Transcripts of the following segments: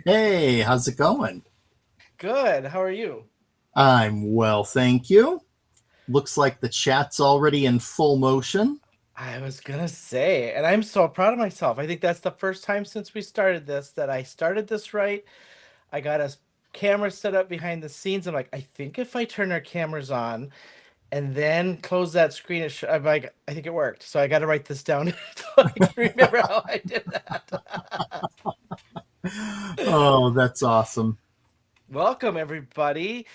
Hey, how's it going? Good. How are you? I'm well, thank you. Looks like the chat's already in full motion. I was gonna say, and I'm so proud of myself. I think that's the first time since we started this that I started this right. I got a camera set up behind the scenes. I'm like, I think if I turn our cameras on and then close that screen, I'm like, I think it worked. So I got to write this down so I can remember how I did that. Oh, that's awesome. Welcome everybody.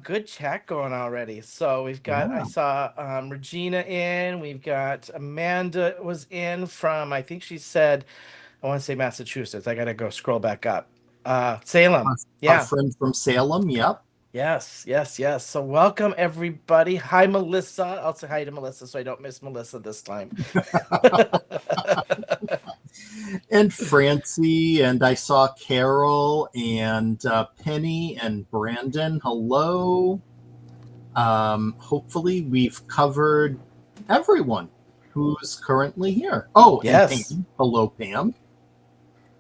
Good chat going already. So we've got, I saw Regina in, we've got Amanda was in from, I think she said, I want to say Massachusetts. I got to go scroll back up. Salem. Our friend from Salem. Yep. Yes. So welcome everybody. Hi, Melissa. I'll say hi to Melissa so I don't miss Melissa this time. And Francie, and I saw Carol and Penny and Brandon. Hello. Hopefully we've covered everyone who's currently here. Oh, yes. And Pam. Hello, Pam.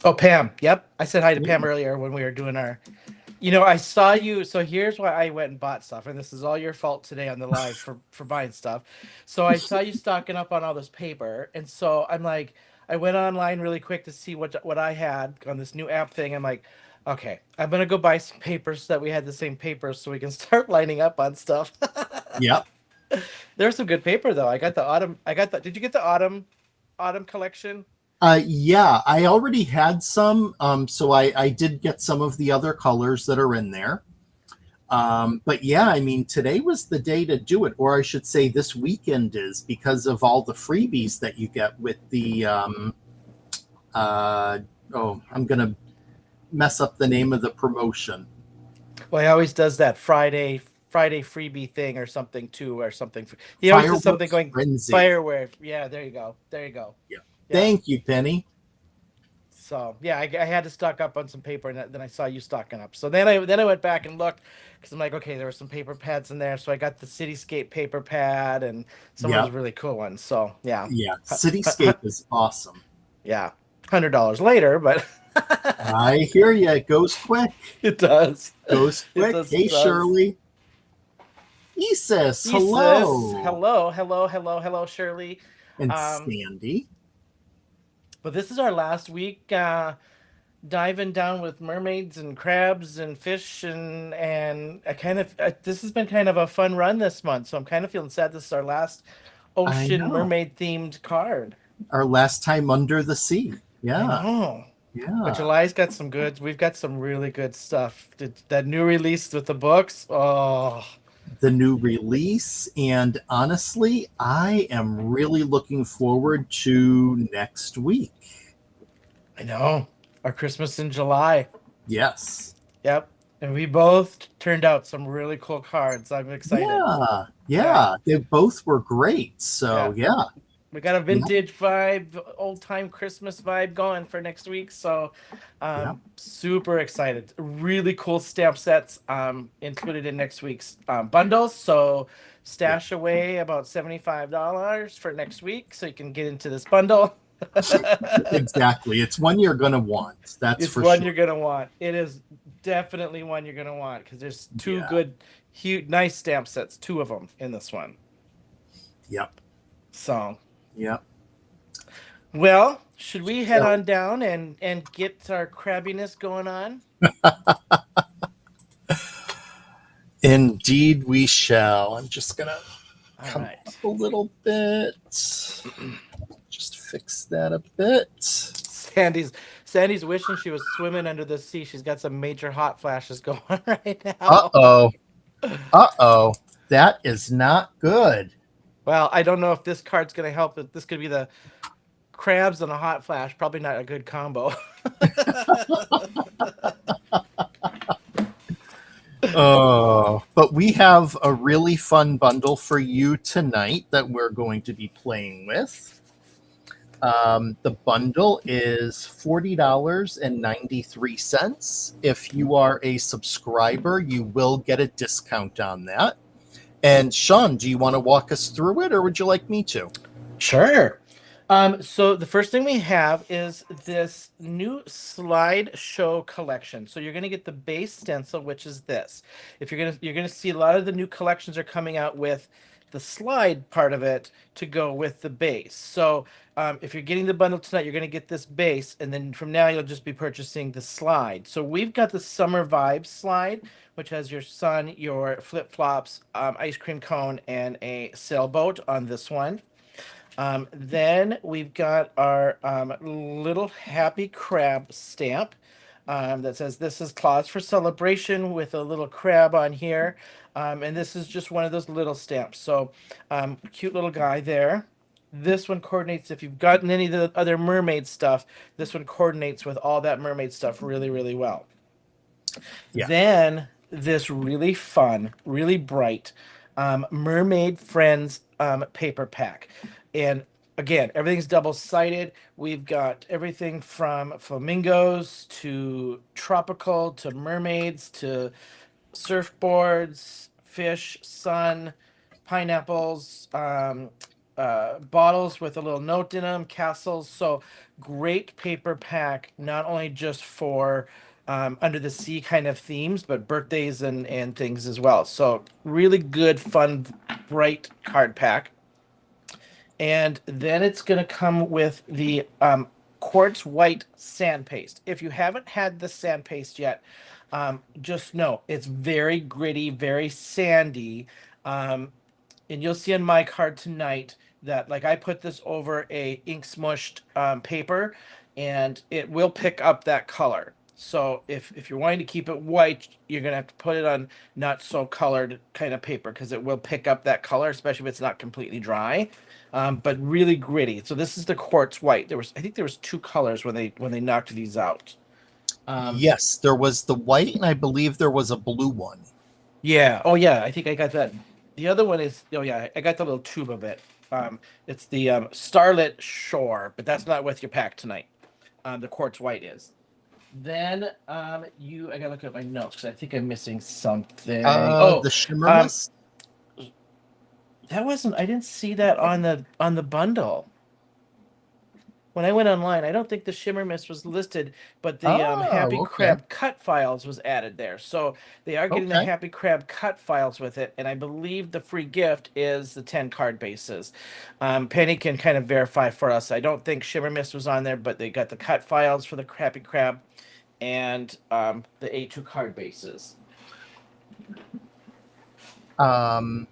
Oh, Pam. Yep. I said hi to Pam earlier when we were doing our I saw you. So here's why I went and bought stuff, and this is all your fault today on the live for buying stuff. So I saw you stocking up on all this paper, and so I'm like, I went online really quick to see what I had on this new app thing. I'm like, okay, I'm gonna go buy some papers so that we had the same papers so we can start lining up on stuff. Yep. There's some good paper though. I got the autumn. I got the. Did you get the autumn collection? Yeah, I already had some, so I did get some of the other colors that are in there. But yeah, I mean, today was the day to do it, or I should say this weekend is, because of all the freebies that you get with the, I'm going to mess up the name of the promotion. Well, he always does that Friday freebie thing or something too, or something. He always does something Fireworks going Frenzy. firework. Yeah, there you go. There you go. Yeah. Yeah. Thank you, Penny. So yeah, I had to stock up on some paper, and then I saw you stocking up. So then I went back and looked because I'm like, okay, there were some paper pads in there. So I got the Cityscape paper pad and some of Yeah. those really cool ones. So yeah, Yeah. Cityscape is awesome. yeah, $100 later, but I hear you. It goes quick. it does. Goes It quick. does, Hey, it does. Shirley. Isis, Isis, hello. hello, Shirley. And Um, Sandy. but this is our last week diving down with mermaids and crabs and fish and I kind of this has been kind of a fun run this month, so I'm kind of feeling sad this is our last I ocean know. mermaid themed card. Our last time under the sea. I Yeah. know. But Yeah. July's got some good. We've got some really good stuff. That new release with the books. Oh, The new release. And honestly, I am really looking forward to next week. I know. Our Christmas in July. Yes. Yep. And we both turned out some really cool cards. I'm excited. Yeah. Yeah. Yeah. They both were great. So, Yeah. yeah. We got a vintage vibe, old time Christmas vibe going for next week. So Yeah. super excited. Really cool stamp sets included in next week's bundles. So stash away about $75 for next week so you can get into this bundle. Exactly. It's one you're going to want. That's It's for one sure. you're gonna want. It is definitely one you're gonna want because there's two Yeah. good, huge, nice stamp sets. Two of them in this one. Yep. So, Yep. well, should we head So- on down and get our crabbiness going on? Indeed, we shall. I'm just going to All come right. up a little bit. Just fix that a bit. Sandy's wishing she was swimming under the sea. She's got some major hot flashes going right now. Uh-oh. Uh-oh. That is not good. Well, I don't know if this card's gonna help. This could be the crabs and a hot flash. Probably not a good combo. Oh, but we have a really fun bundle for you tonight that we're going to be playing with. The bundle is $40.93. If you are a subscriber, you will get a discount on that. And Shawn, do you want to walk us through it, or would you like me to? Sure. So the first thing we have is this new slideshow collection. So you're gonna get the base stencil, which is this. If you're gonna see a lot of the new collections are coming out with the slide part of it to go with the base. So if you're getting the bundle tonight, you're gonna get this base, and then from now you'll just be purchasing the slide. So we've got the Summer Vibes slide, which has your sun, your flip flops, ice cream cone, and a sailboat on this one. Then we've got our little Happy Crab stamp that says this is Claws for Celebration with a little crab on here. And this is just one of those little stamps. So cute little guy there. This one coordinates, if you've gotten any of the other mermaid stuff, this one coordinates with all that mermaid stuff really, really well. Yeah. Then this really fun, really bright Mermaid Friends paper pack. And again, everything's double-sided. We've got everything from flamingos to tropical to mermaids to surfboards, fish, sun, pineapples, bottles with a little note in them, castles. So great paper pack, not only just for under the sea kind of themes, but birthdays and things as well. So really good, fun, bright card pack. And then it's going to come with the quartz white sand paste. If you haven't had the sand paste yet, just know it's very gritty, very sandy. And you'll see on my card tonight that like I put this over a ink smushed paper, and it will pick up that color. So if you're wanting to keep it white, you're gonna have to put it on not so colored kind of paper because it will pick up that color, especially if it's not completely dry. But really gritty. So this is the quartz white. I think there was two colors when they knocked these out. Yes, there was the white, and I believe there was a blue one. Yeah. Oh yeah. I think I got that. The other one is. Oh yeah. I got the little tube of it. It's the Starlit Shore, but that's not with your pack tonight. The quartz white is. Then I gotta look at my notes because I think I'm missing something. The shimmerless. That wasn't. I didn't see that on the bundle. When I went online, I don't think the Shimmer Mist was listed, but the Happy Crab cut files was added there. So they are getting the Happy Crab cut files with it, and I believe the free gift is the 10 card bases. Penny can kind of verify for us. I don't think Shimmer Mist was on there, but they got the cut files for the Happy Crab and the A2 card bases. I'm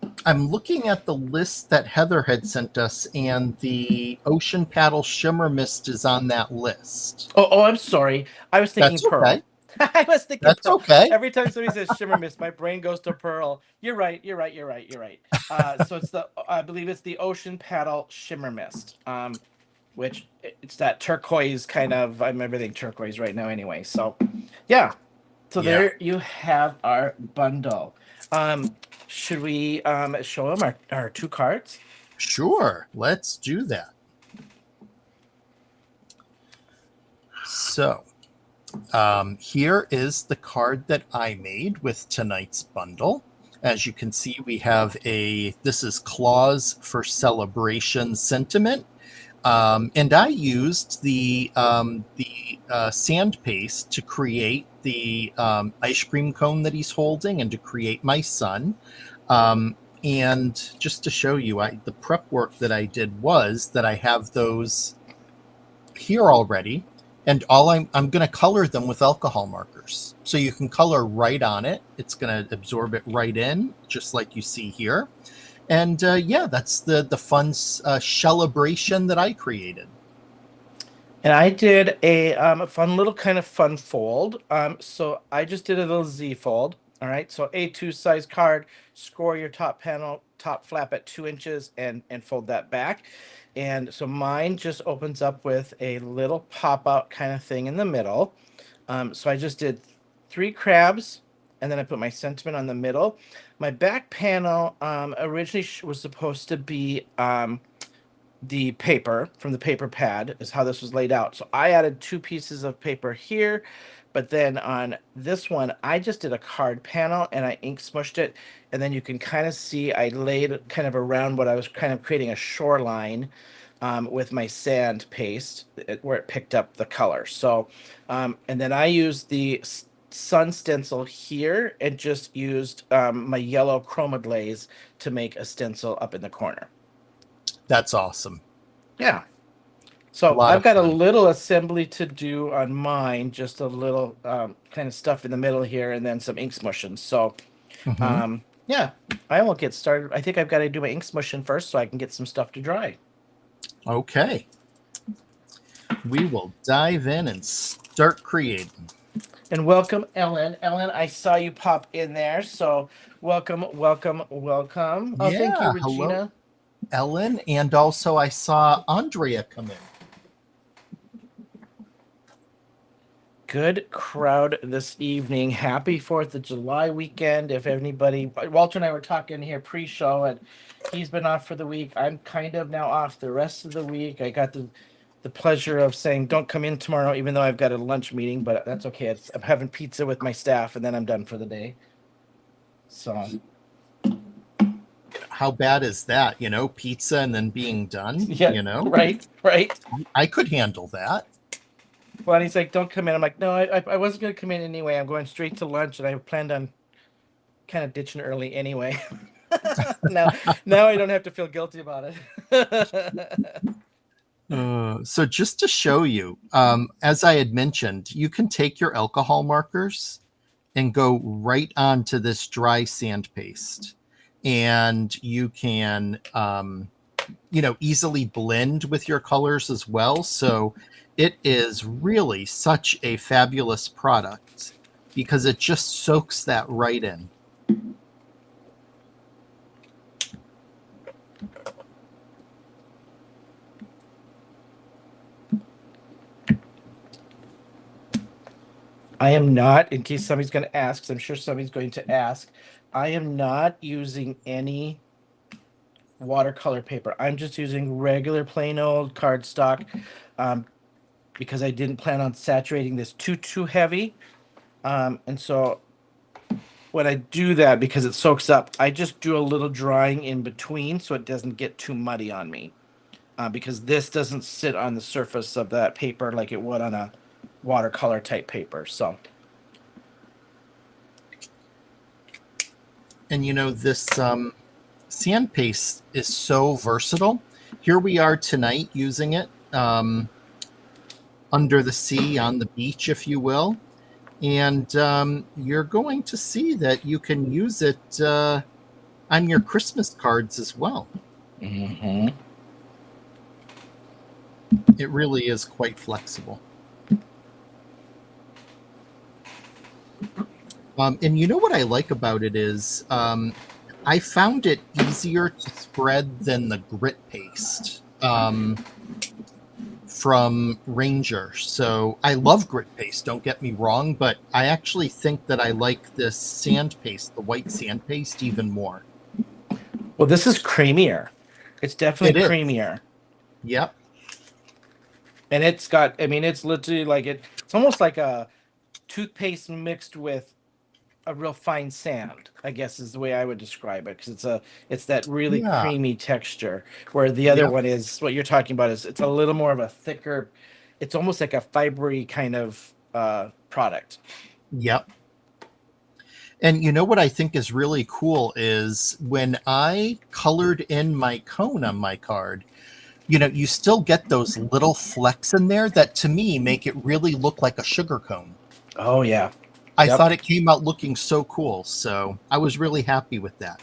looking at the list that Heather had sent us, and the Ocean Paddle Shimmer Mist is on that list. Oh, I'm sorry. I was thinking That's Pearl. okay. I was thinking That's Pearl. okay. Every time somebody says Shimmer Mist, my brain goes to Pearl. You're right. So it's I believe it's the Ocean Paddle Shimmer Mist, which it's that turquoise kind of. I'm everything turquoise right now anyway. So, yeah. So there you have our bundle. Should we show them our two cards? Sure, let's do that. So, here is the card that I made with tonight's bundle. As you can see, we have this is Claws for Celebration Sentiment. And I used the sand paste to create the ice cream cone that he's holding and to create my son. And just to show you, the prep work that I did was that I have those here already, and I'm going to color them with alcohol markers. So you can color right on it. It's going to absorb it right in, just like you see here. And that's the fun celebration that I created. And I did a fun little kind of fun fold. So I just did a little Z fold. All right. So A2 size card, score your top flap at 2 inches and fold that back. And so mine just opens up with a little pop out kind of thing in the middle. So I just did 3 crabs, and then I put my sentiment on the middle. My back panel originally was supposed to be the paper from the paper pad is how this was laid out. So I added 2 pieces of paper here, but then on this one, I just did a card panel and I ink smushed it. And then you can kind of see I laid kind of around what I was kind of creating a shoreline with my sand paste where it picked up the color. So, and then I used the sun stencil here and just used my yellow chroma glaze to make a stencil up in the corner. That's awesome. Yeah. So I've got a little assembly to do on mine, just a little kind of stuff in the middle here and then some ink smushing. So, yeah, I won't get started. I think I've got to do my ink smushing first so I can get some stuff to dry. Okay. We will dive in and start creating. And welcome, Ellen. Ellen, I saw you pop in there. So welcome. Oh, thank you, Regina. Hello, Ellen. And also I saw Andrea come in. Good crowd this evening. Happy 4th of July weekend. If anybody, Walter and I were talking here pre-show, and he's been off for the week. I'm kind of now off the rest of the week. I got the pleasure of saying don't come in tomorrow, even though I've got a lunch meeting, but that's okay. I'm having pizza with my staff, and then I'm done for the day. So, how bad is that? Pizza and then being done. Yeah, you know, right. I could handle that. Well, and he's like, don't come in. I'm like, no, I wasn't going to come in anyway. I'm going straight to lunch, and I planned on kind of ditching early anyway. now, now I don't have to feel guilty about it. So just to show you, as I had mentioned, you can take your alcohol markers and go right onto this dry sand paste. And you can, easily blend with your colors as well. So it is really such a fabulous product because it just soaks that right in. I am not, in case somebody's going to ask, 'cause I'm sure somebody's going to ask, I am not using any watercolor paper. I'm just using regular plain old cardstock because I didn't plan on saturating this too heavy. And so when I do that, because it soaks up, I just do a little drying in between so it doesn't get too muddy on me. Because this doesn't sit on the surface of that paper like it would on a watercolor type paper. So, and this sand paste is so versatile. Here we are tonight using it under the sea on the beach, if you will, and you're going to see that you can use it on your Christmas cards as well. mm-hmm. It really is quite flexible. And you know what I like about it is I found it easier to spread than the grit paste from Ranger. So I love grit paste, don't get me wrong, but I actually think that I like this sand paste, the white sand paste, even more. Well, this is creamier. It's definitely creamier. Yep. And it's got, it's literally like it's almost like a toothpaste mixed with a real fine sand, I guess is the way I would describe it, because it's that really creamy texture, where the other one is what you're talking about is it's a little more of a thicker, it's almost like a fibery kind of product. Yep. And you know what I think is really cool is when I colored in my cone on my card, you still get those little flecks in there that to me make it really look like a sugar cone. Oh, yeah. I thought it came out looking so cool. So I was really happy with that.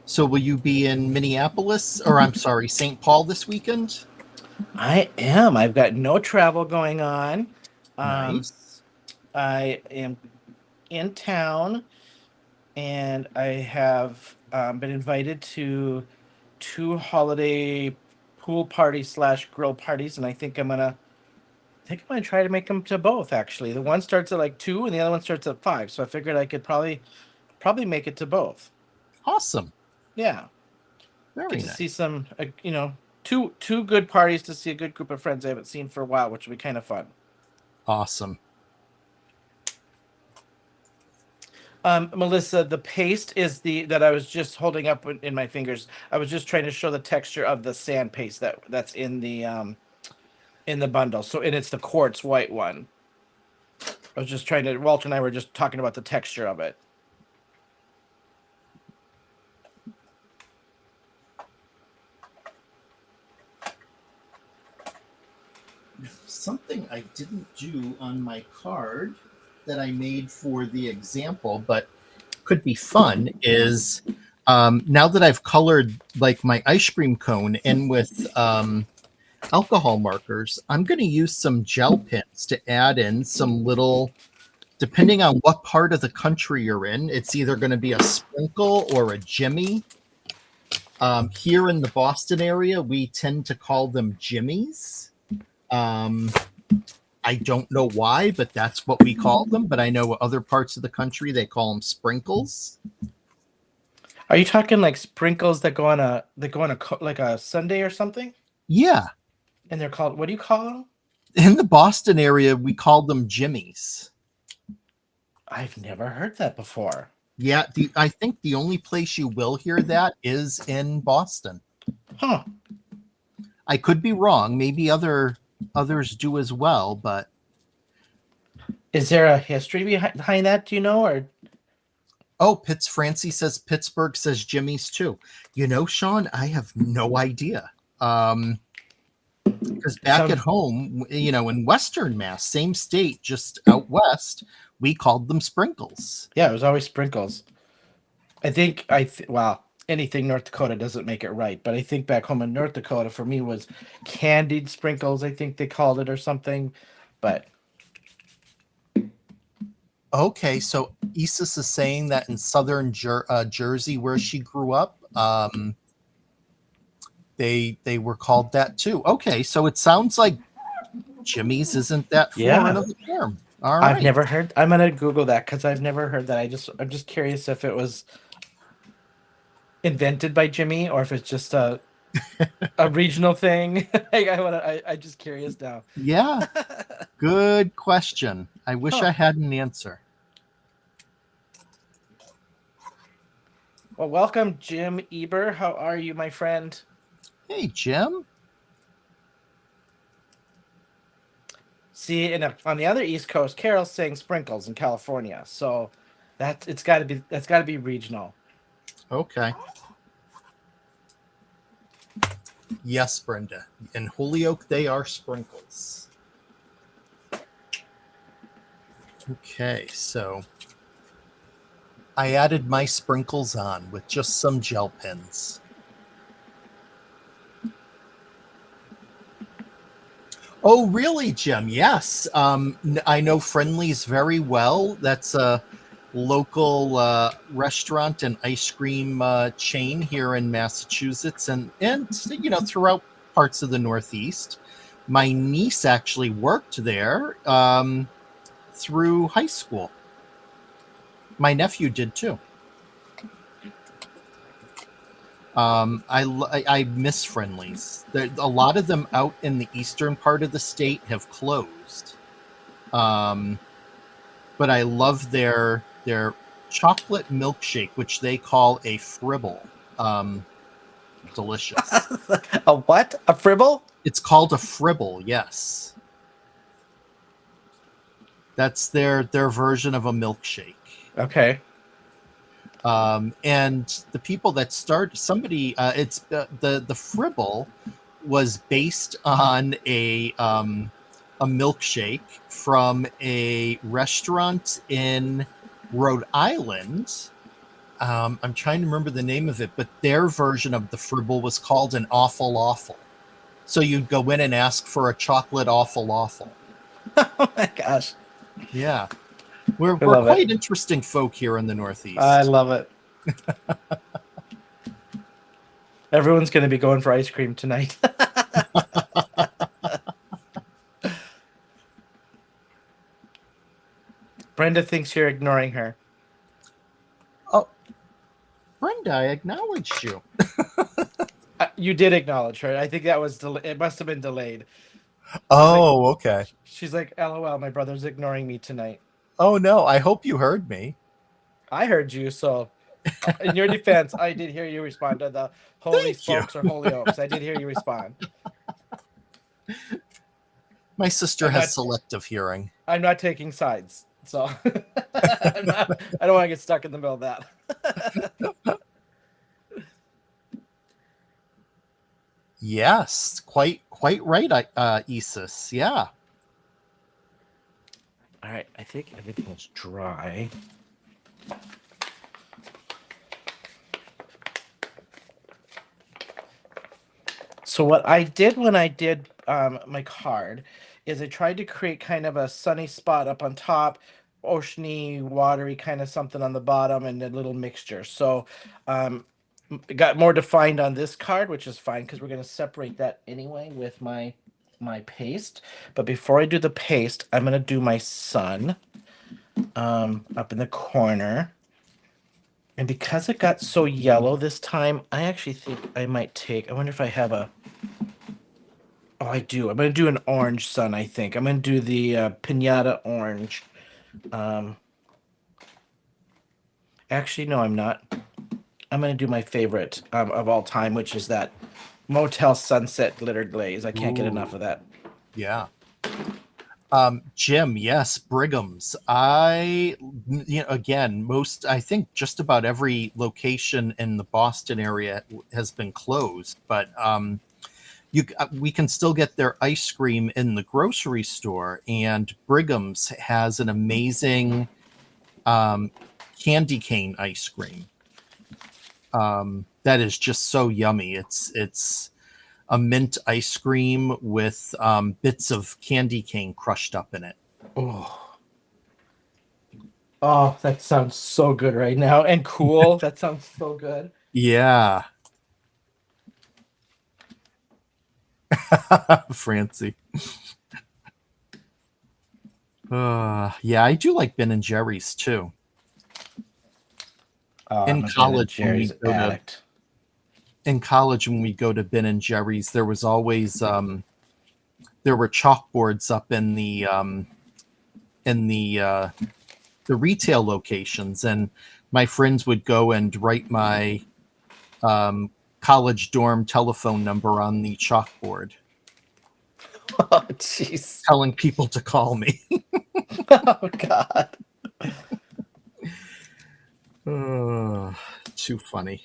So will you be in Minneapolis, or I'm sorry, St. Paul this weekend? I am. I've got no travel going on. Nice. I am in town, and I have been invited to 2 holiday pool parties / grill parties, and I think I'm gonna try to make them to both. Actually, the one starts at like 2, and the other one starts at 5. So I figured I could probably make it to both. Awesome. Yeah. Very nice. To see some, two good parties to see a good group of friends I haven't seen for a while, which will be kind of fun. Awesome. Melissa, the paste is that I was just holding up in my fingers. I was just trying to show the texture of the sand paste that's in the bundle. So, and it's the quartz white one. I was just trying to. Walter and I were just talking about the texture of it. Something I didn't do on my card that I made for the example, but could be fun, is now that I've colored like my ice cream cone in with alcohol markers, I'm going to use some gel pens to add in some little, depending on what part of the country you're in, it's either going to be a sprinkle or a jimmy. Here in the Boston area, we tend to call them jimmies. I don't know why, but that's what we call them. But I know other parts of the country, they call them sprinkles. Are you talking like sprinkles that go on a like a sundae or something? Yeah. And they're called, what do you call them? In the Boston area, we call them jimmies. I've never heard that before. Yeah, I think the only place you will hear that is in Boston. Huh. I could be wrong. Maybe others do as well, but Is there a history behind that? Do you know? Or oh, Francie says Pittsburgh says Jimmy's too. You know, Shawn, I have no idea. Because back at home, in Western Mass, same state, just out west, we called them sprinkles. Yeah, it was always sprinkles. Well, anything North Dakota doesn't make it right, but I think back home in North Dakota for me was candied sprinkles, I think they called it, or something. But okay, so Isis is saying that in southern Jersey, where she grew up, they were called that too. Okay, so it sounds like Jimmy's isn't that foreign of a term. All right. I've never heard. I'm gonna Google that because I've never heard that. I'm just curious if it was invented by Jimmy or if it's just a regional thing. I'm just curious now. Yeah, good question. I wish I had an answer. Well, welcome, Jim Eber. How are you, my friend? Hey, Jim. See, on the other East Coast, Carol's saying sprinkles in California, so that's got to be regional. Okay. Yes, Brenda. In Holyoke, they are sprinkles. Okay, so I added my sprinkles on with just some gel pens. Oh, really, Jim? Yes. I know Friendly's very well. That's a local restaurant and ice cream chain here in Massachusetts and throughout parts of the Northeast. My niece actually worked there through high school. My nephew did too. I miss Friendly's. A lot of them out in the eastern part of the state have closed. But I love their chocolate milkshake, which they call a fribble. Delicious. A what? A fribble? It's called a fribble, yes. That's their version of a milkshake. Okay. And the people that it's the fribble was based on a milkshake from a restaurant in Rhode Island. I'm trying to remember the name of it, but their version of the fribble was called an awful awful. So you'd go in and ask for a chocolate awful awful. Oh my gosh. Yeah. We're quite interesting folk here in the Northeast. I love it. Everyone's going to be going for ice cream tonight. Brenda thinks you're ignoring her. Oh, Brenda, I acknowledged you. You did acknowledge her. I think that was it must have been delayed. Oh, okay. She's like, LOL, my brother's ignoring me tonight. Oh, no, I hope you heard me. I heard you, so in your defense, I did hear you respond to the Holy Smokes or Holy Oaks. I did hear you respond. My sister has selective hearing. I'm not taking sides, so I don't want to get stuck in the middle of that. Yes, quite right, Isis. Yeah. All right, I think everything's dry. So what I did when I did my card is I tried to create kind of a sunny spot up on top, oceany, watery kind of something on the bottom, and a little mixture. So it got more defined on this card, which is fine because we're going to separate that anyway with my paste. But before I do the paste, I'm going to do my sun up in the corner. And because it got so yellow this time, I actually think I might I wonder if I have a... Oh, I do. I'm going to do an orange sun, I think. I'm going to do the Pinata orange. Actually, no, I'm not. I'm going to do my favorite of all time, which is that Motel Sunset Glitter Glaze. I can't get enough of that. Yeah. Jim, yes, Brigham's. Again, I think just about every location in the Boston area has been closed, but we can still get their ice cream in the grocery store, and Brigham's has an amazing candy cane ice cream that is just so yummy. It's a mint ice cream with bits of candy cane crushed up in it. Oh, that sounds so good right now, and cool. That sounds so good. Yeah. Francie. Yeah, I do like Ben and Jerry's too. In college, when we go to Ben and Jerry's, there was always there were chalkboards up in the retail locations, and my friends would go and write my college dorm telephone number on the chalkboard. Oh, jeez. Telling people to call me. Oh, God. Too funny.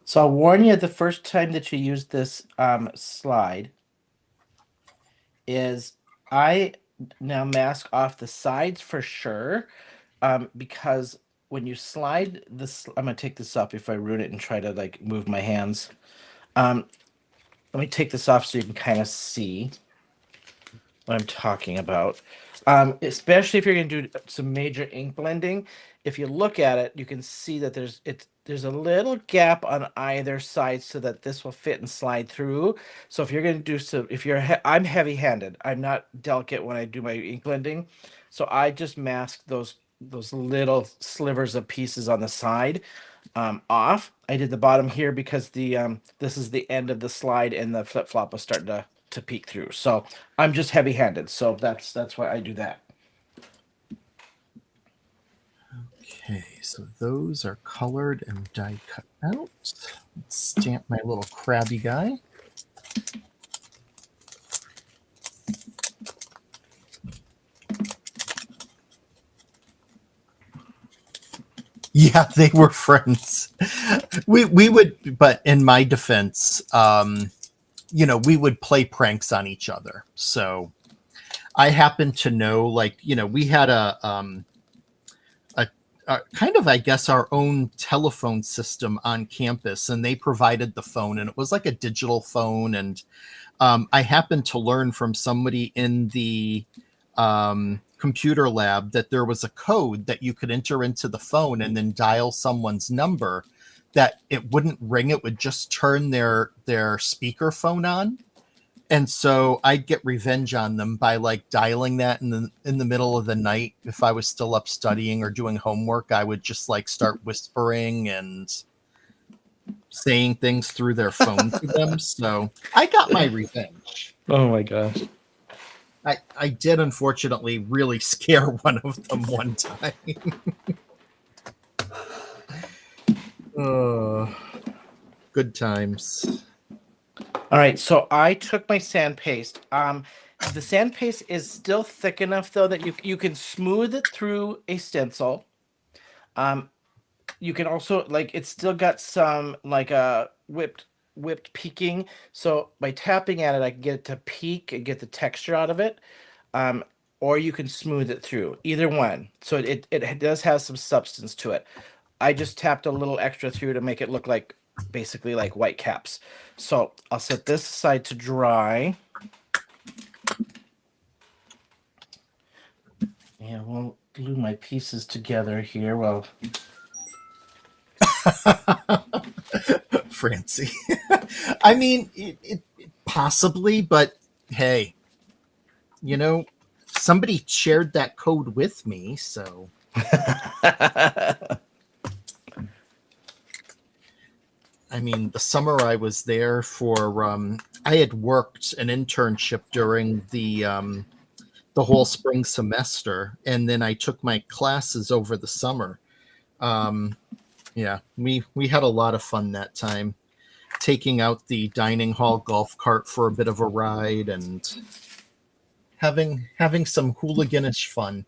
So I'll warn you, the first time that you use this slide is I now mask off the sides for sure, because when you slide this, I'm going to take this off before I ruin it and try to like move my hands. Let me take this off so you can kind of see what I'm talking about. Especially if you're going to do some major ink blending. If you look at it, you can see that there's a little gap on either side so that this will fit and slide through. So if you're going to do some, I'm heavy-handed. I'm not delicate when I do my ink blending. So I just mask those little slivers of pieces on the side off. I did the bottom here because this is the end of the slide and the flip-flop was starting to peek through. So I'm just heavy-handed. So that's why I do that. Okay, so those are colored and die cut out. Let's stamp my little crabby guy. Yeah, they were friends. We would, but in my defense, we would play pranks on each other. So I happen to know, we had a kind of, I guess, our own telephone system on campus, and they provided the phone, and it was like a digital phone. And I happened to learn from somebody in the computer lab that there was a code that you could enter into the phone and then dial someone's number, that it wouldn't ring, it would just turn their speaker phone on. And so I'd get revenge on them by dialing that in the middle of the night. If I was still up studying or doing homework, I would just start whispering and saying things through their phone to them. So I got my revenge. Oh my gosh. I did unfortunately really scare one of them one time. Good times. All right, so I took my sand paste. The sand paste is still thick enough though that you can smooth it through a stencil. You can also it's still got some whipped peaking. So by tapping at it, I can get it to peak and get the texture out of it. Or you can smooth it through. Either one. So it does have some substance to it. I just tapped a little extra through to make it look basically like white caps. So I'll set this aside to dry. Yeah, we'll glue my pieces together here. Well, Francie. I mean, it possibly, but hey, somebody shared that code with me, so. I mean, the summer I was there for, I had worked an internship during the the whole spring semester, and then I took my classes over the summer. Yeah, we had a lot of fun that time, taking out the dining hall golf cart for a bit of a ride and having some hooliganish fun.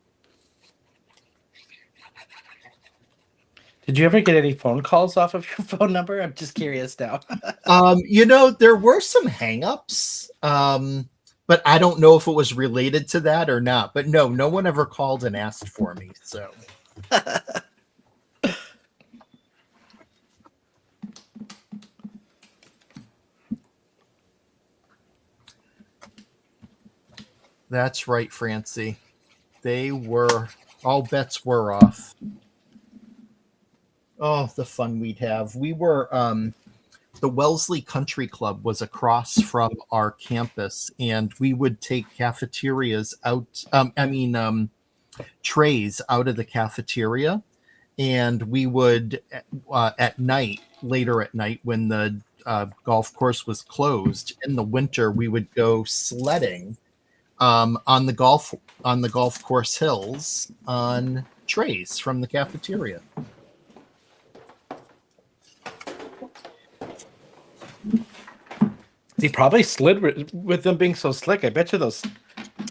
Did you ever get any phone calls off of your phone number? I'm just curious now. There were some hangups, but I don't know if it was related to that or not. But no one ever called and asked for me. So. That's right, Francie. All bets were off. Oh, the fun we'd have. We were, the Wellesley Country Club was across from our campus, and we would take cafeterias out, trays out of the cafeteria, and we would, later at night, when the golf course was closed in the winter, we would go sledding on the golf course hills on trays from the cafeteria. He probably slid with them being so slick. I bet you those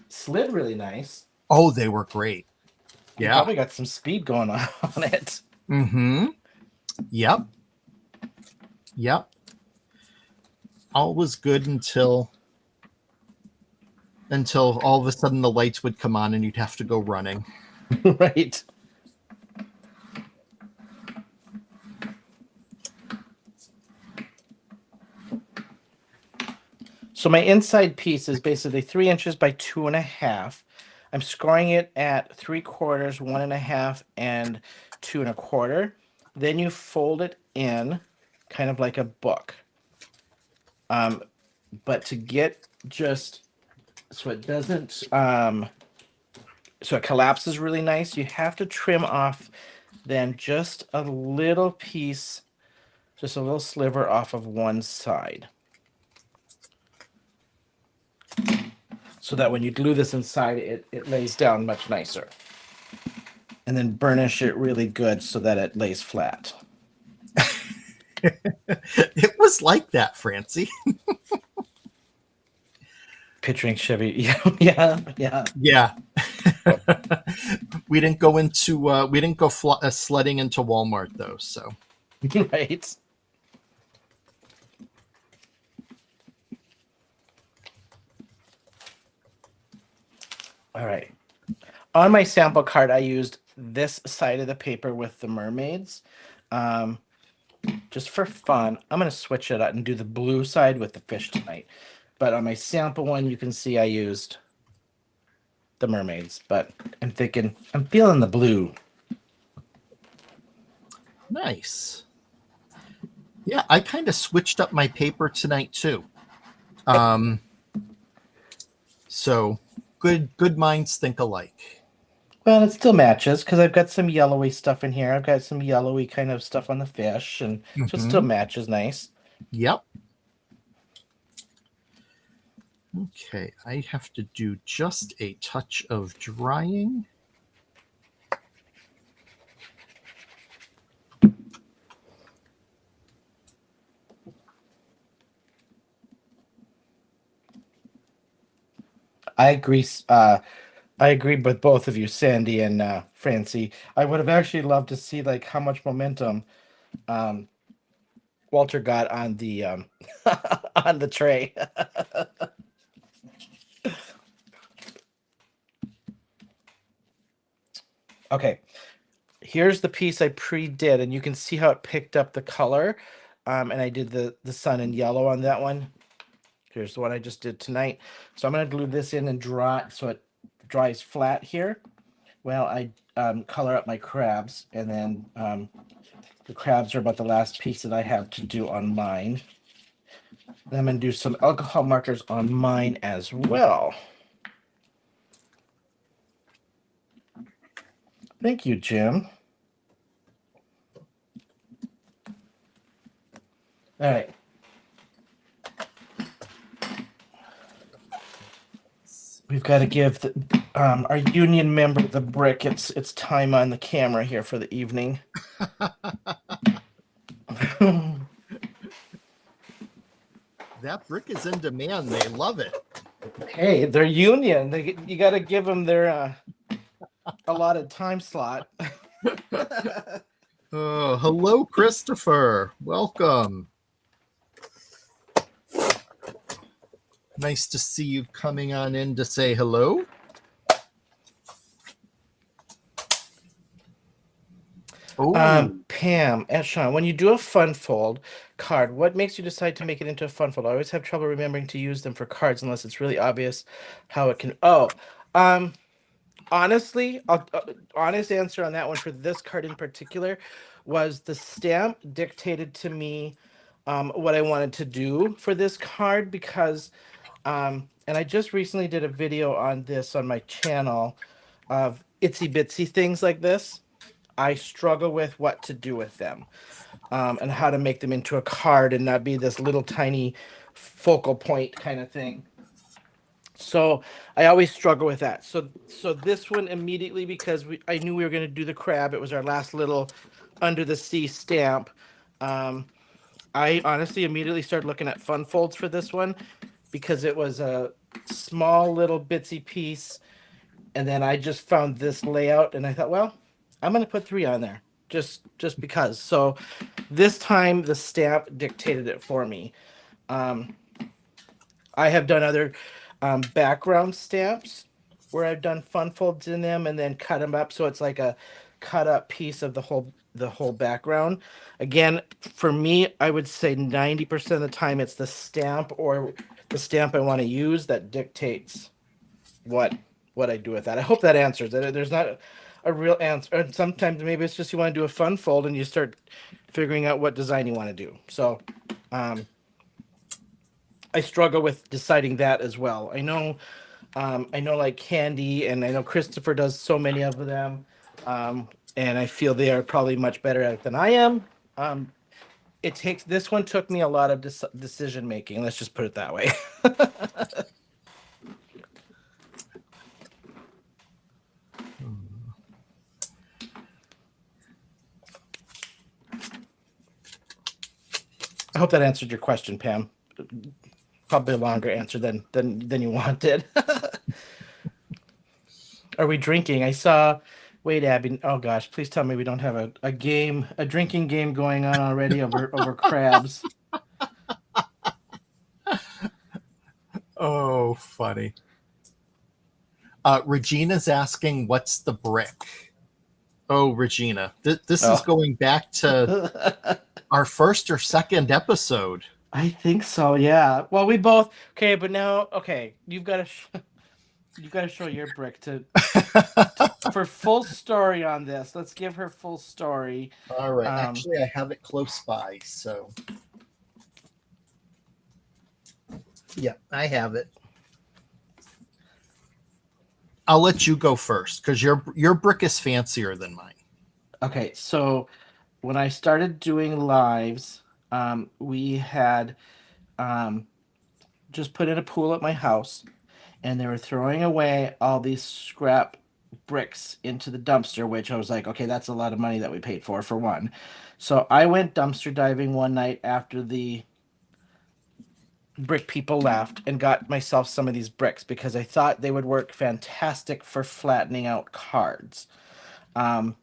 slid really nice. Oh, they were great. Yeah, you probably got some speed going on it. Mm-hmm. Yep. All was good until all of a sudden the lights would come on and you'd have to go running. Right. So my inside piece is basically 3 inches by 2.5. I'm scoring it at 3/4, 1.5, and 2 1/4. Then you fold it in kind of like a book. But to get just so it doesn't so it collapses really nice, you have to trim off then just a little piece, just a little sliver off of one side. So that when you glue this inside, it lays down much nicer. And then burnish it really good so that it lays flat. It was like that, Francie. Picturing Chevy. Yeah. We didn't go sledding into Walmart though, so. Right. All right. On my sample card, I used this side of the paper with the mermaids. Just for fun, I'm going to switch it up and do the blue side with the fish tonight. But on my sample one, you can see I used the mermaids. But I'm feeling the blue. Nice. Yeah, I kind of switched up my paper tonight too. So good minds think alike. Well, it still matches because I've got some yellowy stuff in here. I've got some yellowy kind of stuff on the fish, and so it still matches nice. Yep. Okay, I have to do just a touch of drying. I agree. I agree with both of you, Sandi and Francie. I would have actually loved to see like how much momentum Walter got on the on the tray. Okay, here's the piece I pre-did, and you can see how it picked up the color. And I did the sun and yellow on that one. Here's the one I just did tonight. So I'm going to glue this in and dry so it dries flat here. Well, I color up my crabs, and then the crabs are about the last piece that I have to do on mine. And I'm going to do some alcohol markers on mine as well. Thank you, Jim. All right. We've got to give our union member, the brick. It's time on the camera here for the evening. That brick is in demand. They love it. Hey, they're union. You got to give them their allotted time slot. Hello, Christopher. Welcome. Nice to see you coming on in to say hello. Pam and Shawn, when you do a fun fold card, what makes you decide to make it into a fun fold? I always have trouble remembering to use them for cards unless it's really obvious how it can. Honestly, honest answer on that one for this card in particular was the stamp dictated to me what I wanted to do for this card because, and I just recently did a video on this on my channel of itsy bitsy things like this. I struggle with what to do with them and how to make them into a card and not be this little tiny focal point kind of thing. So I always struggle with that. So this one immediately, because I knew we were going to do the crab. It was our last little under the sea stamp. I honestly immediately started looking at fun folds for this one because it was a small little bitsy piece. And then I just found this layout and I thought, well, I'm going to put 3 on there just because. So this time the stamp dictated it for me. I have done other background stamps where I've done fun folds in them and then cut them up so it's like a cut up piece of the whole background. Again, for me, I would say 90% of the time it's the stamp or the stamp I want to use that dictates what I do with that. I hope that answers it. There's not a real answer. And sometimes maybe it's just you want to do a fun fold and you start figuring out what design you want to do. So I struggle with deciding that as well. I know like Candi and I know Christopher does so many of them. And I feel they are probably much better at it than I am. This one took me a lot of decision making. Let's just put it that way. I hope that answered your question, Pam. Probably a longer answer than you wanted. Are we drinking? I saw. Wait, Abby. Oh gosh, please tell me we don't have a drinking game going on already over crabs. Oh, funny. Regina's asking, "What's the brick?" Oh, Regina, this is going back to our first or second episode. I think so. Yeah. Well, we both. Okay, but now, okay, you've got to show your brick for full story on this. Let's give her full story. All right. Actually, I have it close by, so yeah, I have it. I'll let you go first because your brick is fancier than mine. Okay, so when I started doing lives, we had just put in a pool at my house, and they were throwing away all these scrap bricks into the dumpster, which I was like, okay, that's a lot of money that we paid for one. So I went dumpster diving one night after the brick people left and got myself some of these bricks because I thought they would work fantastic for flattening out cards to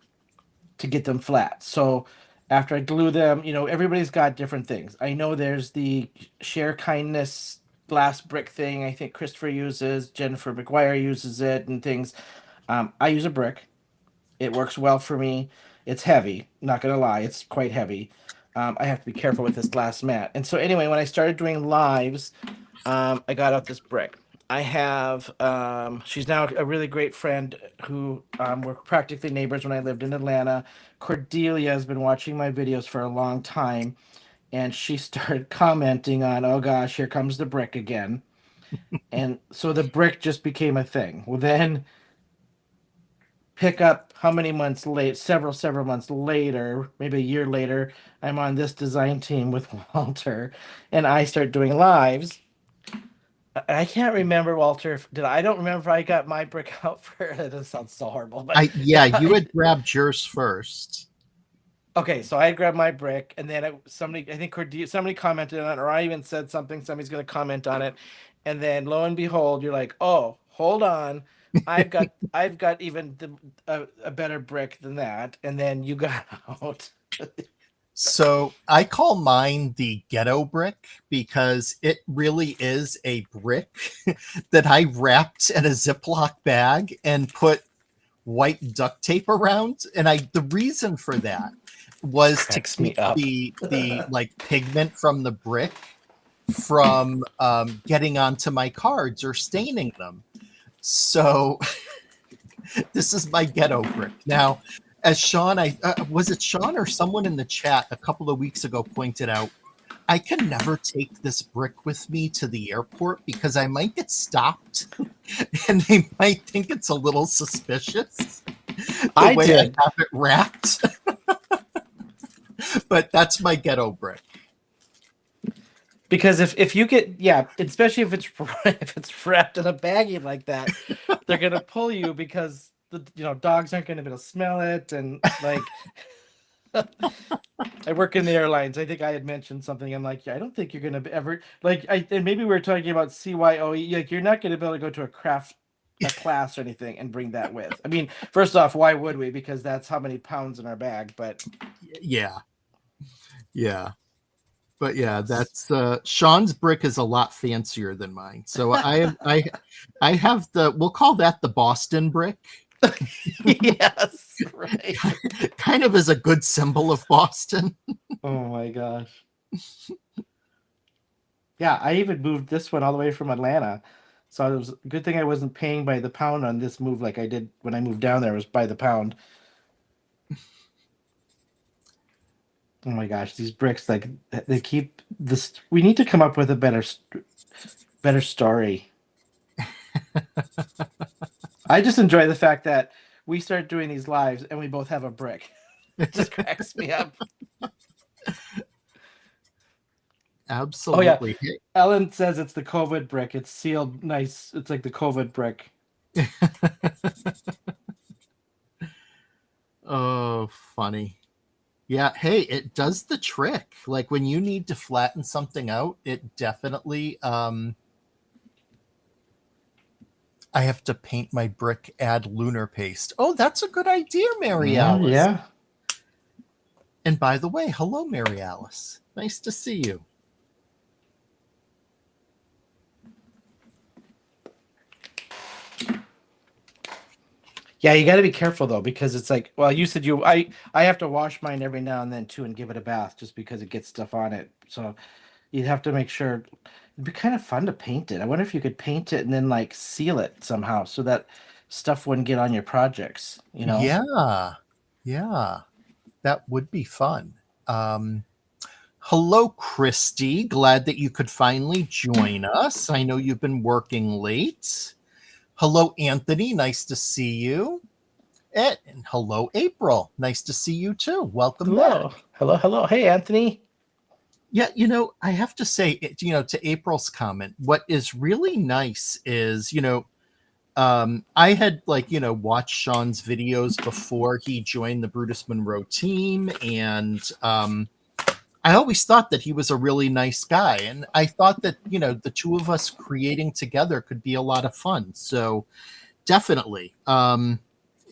get them flat. So after I glue them, everybody's got different things. I know there's the share kindness glass brick thing. I think Christopher uses, Jennifer McGuire uses it and things. I use a brick. It works well for me. It's heavy. Not going to lie. It's quite heavy. I have to be careful with this glass mat. And so anyway, when I started doing lives, I got out this brick. I have, she's now a really great friend who we're practically neighbors when I lived in Atlanta. Cordelia has been watching my videos for a long time. And she started commenting on, oh gosh, here comes the brick again. And so the brick just became a thing. Well, then pick up how many months late, several months later, maybe a year later, I'm on this design team with Walter and I start doing lives. I can't remember, Walter. I don't remember if I got my brick out for. This sounds so horrible, but Yeah, you had grabbed yours first. okay. So I grabbed my brick, and then somebody, I think somebody commented on it, or I even said something. Somebody's going to comment on it, and then lo and behold, you're like, "Oh, hold on, I've got even a better brick than that," and then you got out. So I call mine the ghetto brick because it really is a brick that I wrapped in a Ziploc bag and put white duct tape around. And the reason for that was to Cracks me keep up. the like pigment from the brick from getting onto my cards or staining them. So this is my ghetto brick. Now, as Shawn, was it Shawn or someone in the chat a couple of weeks ago pointed out, I can never take this brick with me to the airport because I might get stopped and they might think it's a little suspicious the I way did. I have it wrapped. But that's my ghetto brick. Because if you get, yeah, especially if it's if it's wrapped in a baggie like that, they're gonna pull you because the dogs aren't gonna be able to smell it, and like I work in the airlines. I think I had mentioned something. I'm like, yeah, I don't think you're gonna ever like and maybe we were talking about CYOE. Like you're not gonna be able to go to a class or anything and bring that with. I mean, first off, why would we? Because that's how many pounds in our bag. But Yeah. Yeah. But yeah, that's Shawn's brick is a lot fancier than mine. So I have we'll call that the Boston brick. yes, right. Kind of as a good symbol of Boston. Oh my gosh. Yeah, I even moved this one all the way from Atlanta. So it was a good thing I wasn't paying by the pound on this move like I did when I moved down there. It was by the pound. Oh my gosh, these bricks, like they keep this. We need to come up with a better story. I just enjoy the fact that we start doing these lives and we both have a brick. It just cracks me up. Oh yeah, Absolutely. Ellen says it's the COVID brick. It's sealed nice. It's like the COVID brick. Oh, funny. Yeah, hey, it does the trick. Like when you need to flatten something out, it definitely I have to paint my brick, add lunar paste. Oh, that's a good idea, Mary Oh Alice. yeah. And by the way, hello, Mary Alice. Nice to see you. Yeah, you got to be careful though, because it's like, well, you said I have to wash mine every now and then too and give it a bath just because it gets stuff on it. So you'd have to make sure. It'd be kind of fun to paint it. I wonder if you could paint it and then like seal it somehow so that stuff wouldn't get on your projects, you know? Yeah. Yeah. That would be fun. Hello, Christy. Glad that you could finally join us. I know you've been working late. Hello, Anthony. Nice to see you. And hello, April. Nice to see you too. Welcome back. Hello. Hello, hello. Hey, Anthony. Yeah, I have to say, to April's comment, what is really nice is, I had watched Shawn's videos before he joined the Brutus Monroe team, and I always thought that he was a really nice guy, and I thought that the two of us creating together could be a lot of fun. So definitely,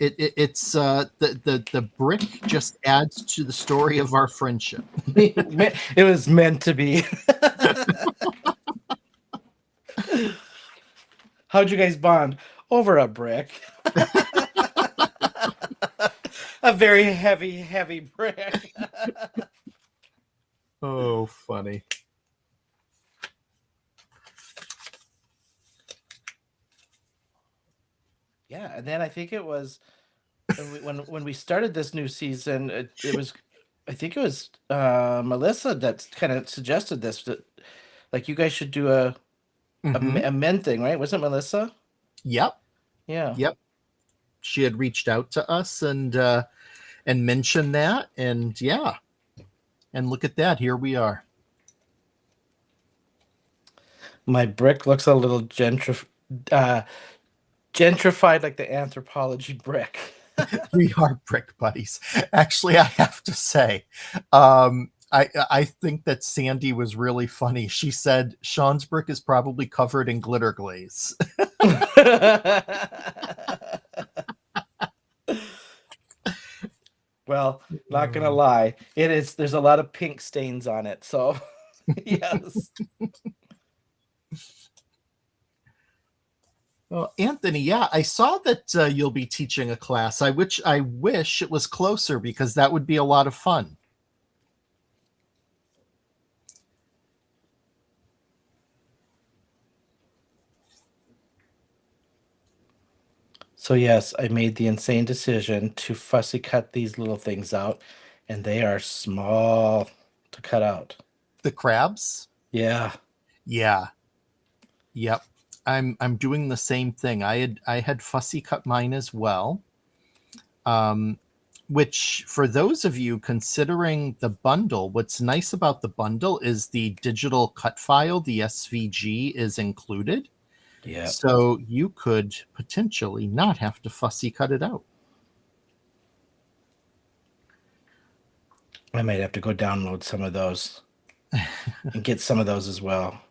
it's the brick just adds to the story of our friendship. It was meant to be. How'd you guys bond? Over a brick. A very heavy, heavy brick. Oh, funny. Yeah, and then I think it was when we started this new season, it was I think it was Melissa that kind of suggested this that like you guys should do a men thing, right? Wasn't it Melissa? Yep. Yeah. Yep. She had reached out to us and mentioned that, and yeah. And look at that, here we are. My brick looks a little gentrified like the anthropology brick. We are brick buddies. Actually, I have to say, I think that Sandi was really funny. She said Shawn's brick is probably covered in glitter glaze. Well, not gonna lie, it is. There's a lot of pink stains on it, so yes. Well, Anthony, yeah, I saw that you'll be teaching a class. I wish it was closer because that would be a lot of fun. So yes, I made the insane decision to fussy cut these little things out, and they are small to cut out. The crabs? Yeah. Yeah. Yep. I'm doing the same thing. I had fussy cut mine as well. Which for those of you considering the bundle, what's nice about the bundle is the digital cut file, the SVG is included. Yeah. So you could potentially not have to fussy cut it out. I might have to go download some of those and get some of those as well.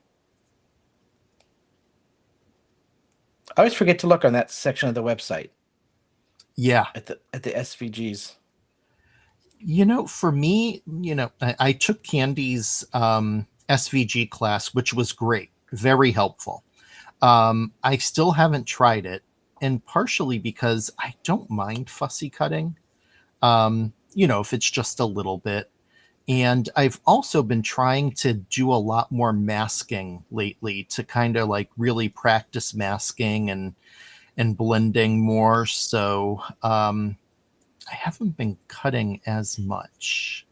I always forget to look on that section of the website. Yeah. At the SVGs. For me, I took Candi's SVG class, which was great, very helpful. I still haven't tried it, and partially because I don't mind fussy cutting, if it's just a little bit. And I've also been trying to do a lot more masking lately to kind of like really practice masking and blending more. So I haven't been cutting as much.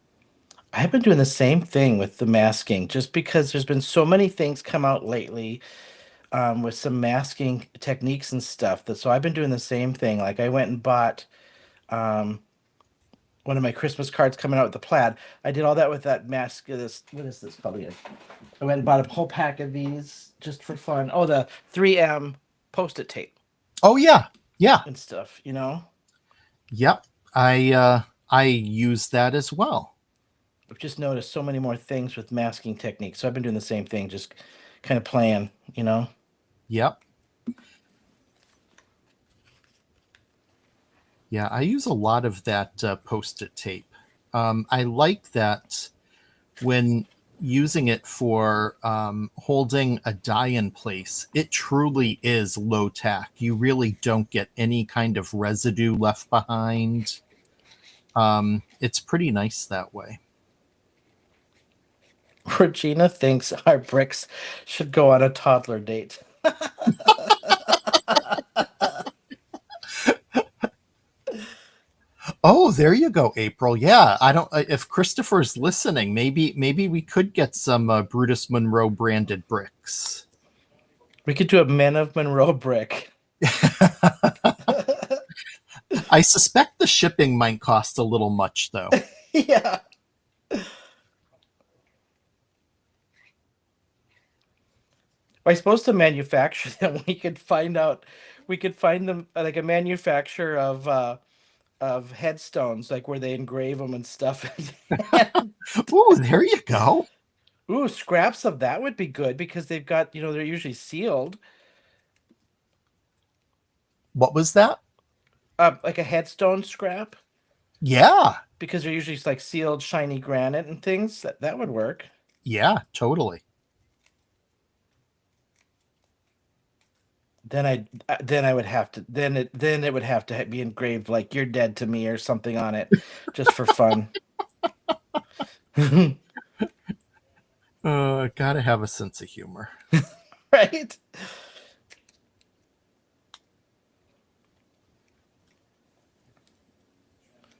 I've been doing the same thing with the masking, just because there's been so many things come out lately with some masking techniques and stuff. So I've been doing the same thing. Like I went and bought one of my Christmas cards coming out with the plaid. I did all that with that mask. What is this called again? I went and bought a whole pack of these just for fun. Oh, the 3M Post-it tape. Oh yeah, and stuff. Yep. I use that as well. I've just noticed so many more things with masking techniques. So I've been doing the same thing, just kind of playing. Yep. Yeah, I use a lot of that Post-it tape. I like that when using it for holding a die in place, it truly is low tack. You really don't get any kind of residue left behind. It's pretty nice that way. Regina thinks our bricks should go on a toddler date. Oh, there you go, April. Yeah, I don't. If Christopher's listening, maybe we could get some Brutus Monroe branded bricks. We could do a Men of Monroe brick. I suspect the shipping might cost a little much, though. Yeah. I suppose to manufacture them, we could find them like a manufacturer of headstones, like where they engrave them and stuff. Ooh, there you go. Ooh, scraps of that would be good because they've got, they're usually sealed. What was that? Like a headstone scrap. Yeah. Because they're usually like sealed, shiny granite and things. That would work. Yeah, totally. Then it would have to be engraved like "You're dead to me" or something on it, just for fun. Gotta have a sense of humor, right?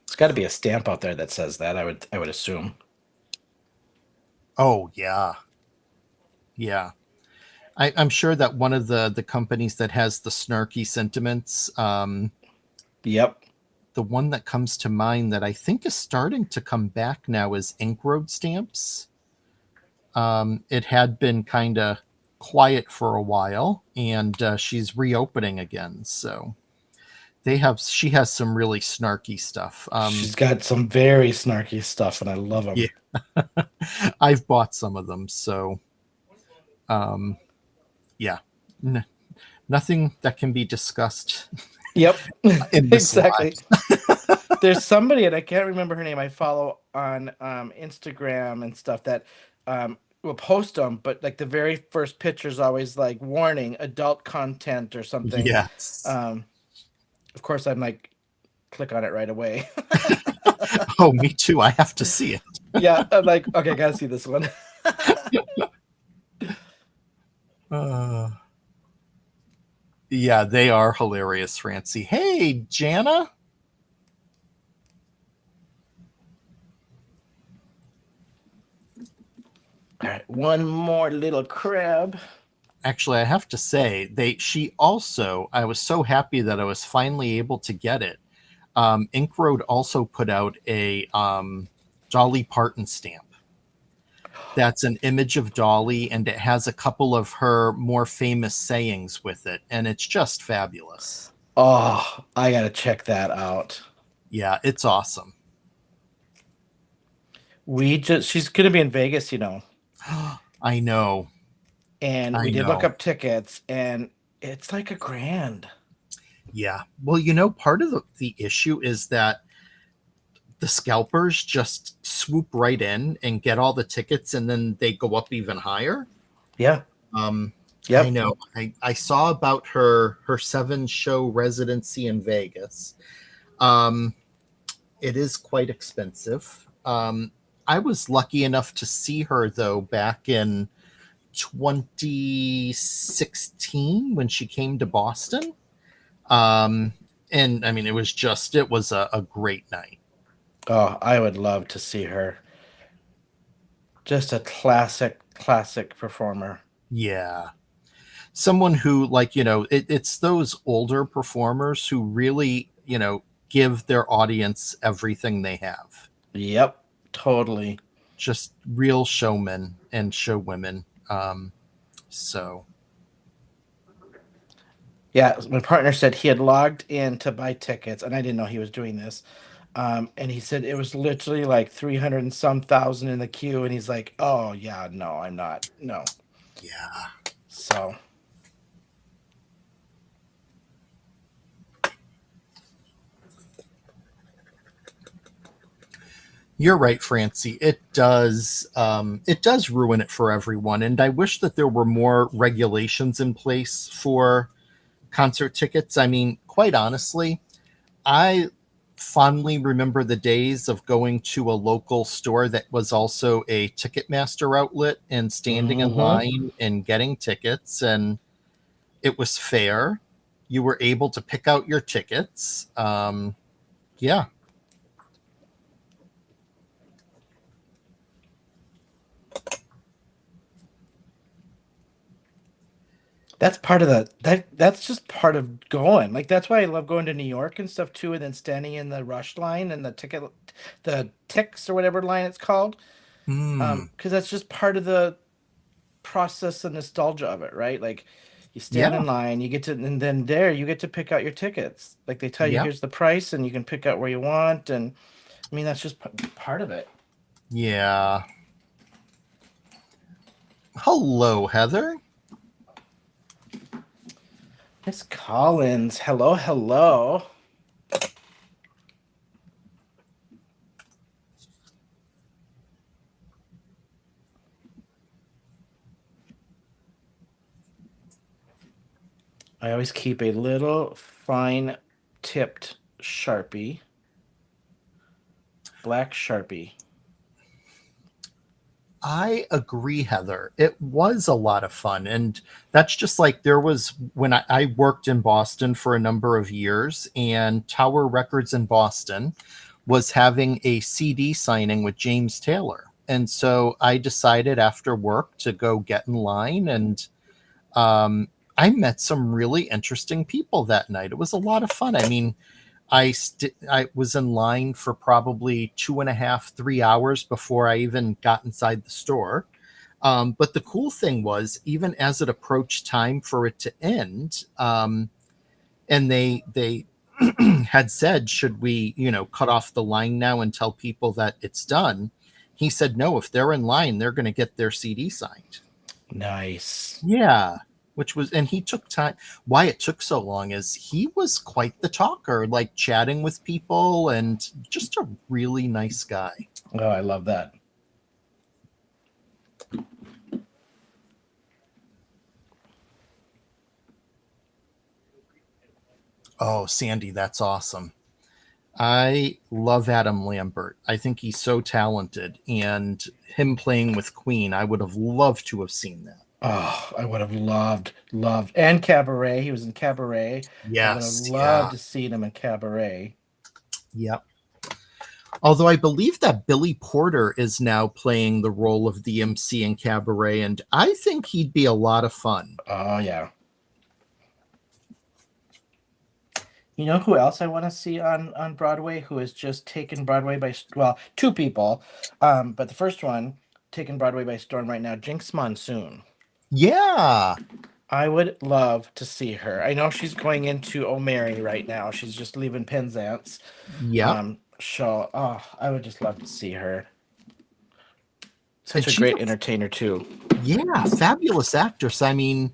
It's got to be a stamp out there that says that. I would assume. Oh yeah, yeah. I'm sure that one of the companies that has the snarky sentiments. Yep. The one that comes to mind that I think is starting to come back now is Ink Road stamps. It had been kind of quiet for a while, and she's reopening again. So she has some really snarky stuff. She's got some very snarky stuff, and I love them. Yeah. I've bought some of them. So, yeah, nothing that can be discussed. Yep, in this exactly. There's somebody, and I can't remember her name, I follow on Instagram and stuff that will post them, but like the very first picture is always like warning, adult content or something. Yes. Of course, I'm like, click on it right away. Oh, me too. I have to see it. Yeah, I'm like, okay, gotta see this one. Yeah, they are hilarious, Francie. Hey, Jana. All right, one more little crab. Actually, I have to say, I was so happy that I was finally able to get it. Ink Road also put out a Dolly Parton stamp. That's an image of Dolly, and it has a couple of her more famous sayings with it, and it's just fabulous. Oh, I gotta check that out. Yeah, it's awesome. She's gonna be in Vegas, I know. And we did look up tickets, and it's like $1,000. Yeah. Well, part of the issue is that the scalpers just swoop right in and get all the tickets, and then they go up even higher. Yeah. Yep. I know. I saw about her 7-show residency in Vegas. It is quite expensive. I was lucky enough to see her, though, back in 2016 when she came to Boston. And I mean, it was a great night. Oh, I would love to see her. Just a classic performer. Yeah. Someone who, it's those older performers who really, give their audience everything they have. Yep, totally. Just real showmen and showwomen. So. Yeah, my partner said he had logged in to buy tickets, and I didn't know he was doing this. And he said it was literally like 300 and some thousand in the queue, and he's like, "Oh yeah, no, I'm not. No." Yeah. So. You're right, Francie. It does ruin it for everyone. And I wish that there were more regulations in place for concert tickets. I mean, quite honestly, I fondly remember the days of going to a local store that was also a Ticketmaster outlet and standing in line and getting tickets, and it was fair. You were able to pick out your tickets. Yeah. That's part of that's just part of going. Like, that's why I love going to New York and stuff too, and then standing in the rush line and the ticks or whatever line it's called. Because that's just part of the process and nostalgia of it, right? Like, you stand in line, and then there you get to pick out your tickets. Like, they tell you, here's the price, and you can pick out where you want. And I mean, that's just part of it. Yeah. Hello, Heather. Miss Collins, hello. I always keep a little fine tipped Sharpie. Black Sharpie. I agree, Heather. It was a lot of fun. And that's just like there was when I worked in Boston for a number of years, and Tower Records in Boston was having a CD signing with James Taylor. And so I decided after work to go get in line, and I met some really interesting people that night. It was a lot of fun. I mean, I was in line for probably 2.5, 3 hours before I even got inside the store. But the cool thing was, even as it approached time for it to end, and they had said, should we, cut off the line now and tell people that it's done? He said, no, if they're in line, they're going to get their CD signed. Nice. Yeah. And he took time. Why it took so long is he was quite the talker, like chatting with people, and just a really nice guy. Oh, I love that. Oh, Sandi, that's awesome. I love Adam Lambert. I think he's so talented, and him playing with Queen, I would have loved to have seen that. Oh, I would have loved. And Cabaret. He was in Cabaret. Yes. I would have loved to see him in Cabaret. Yep. Although I believe that Billy Porter is now playing the role of the MC in Cabaret, and I think he'd be a lot of fun. Oh, yeah. You know who else I want to see on Broadway who has just taken Broadway by, well, two people, but the first one taking Broadway by storm right now, Jinx Monsoon. Yeah. I would love to see her. I know she's going into O'Mary right now. She's just leaving Penzance. Yeah. So, I would just love to see her. Such a great entertainer, too. Yeah, fabulous actress. I mean,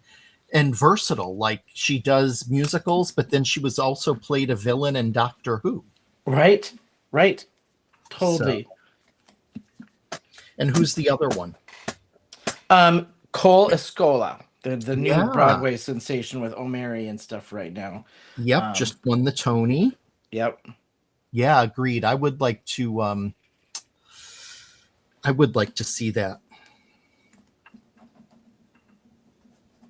and versatile. Like, she does musicals, but then she was also played a villain in Doctor Who. Right. Totally. So. And who's the other one? Cole Escola, the new Broadway sensation with O'Mary and stuff right now. Yep, just won the Tony. Yep. Yeah, agreed. I would like to see that.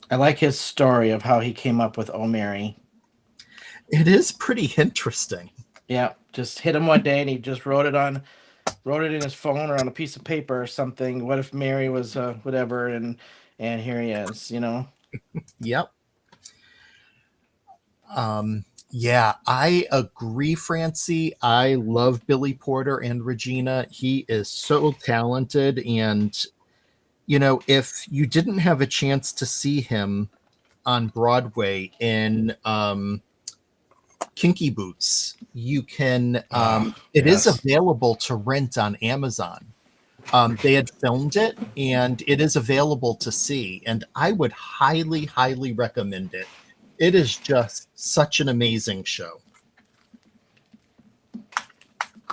I like his story of how he came up with O'Mary. It is pretty interesting. Yeah, just hit him one day and he just wrote it in his phone or on a piece of paper or something. What if Mary was whatever, and here he is, Yep. Yeah, I agree, Francie. I love Billy Porter and Regina. He is so talented, and if you didn't have a chance to see him on Broadway in Kinky Boots, you can it is available to rent on Amazon. They had filmed it, and it is available to see, and I would highly recommend it. It is just such an amazing show. All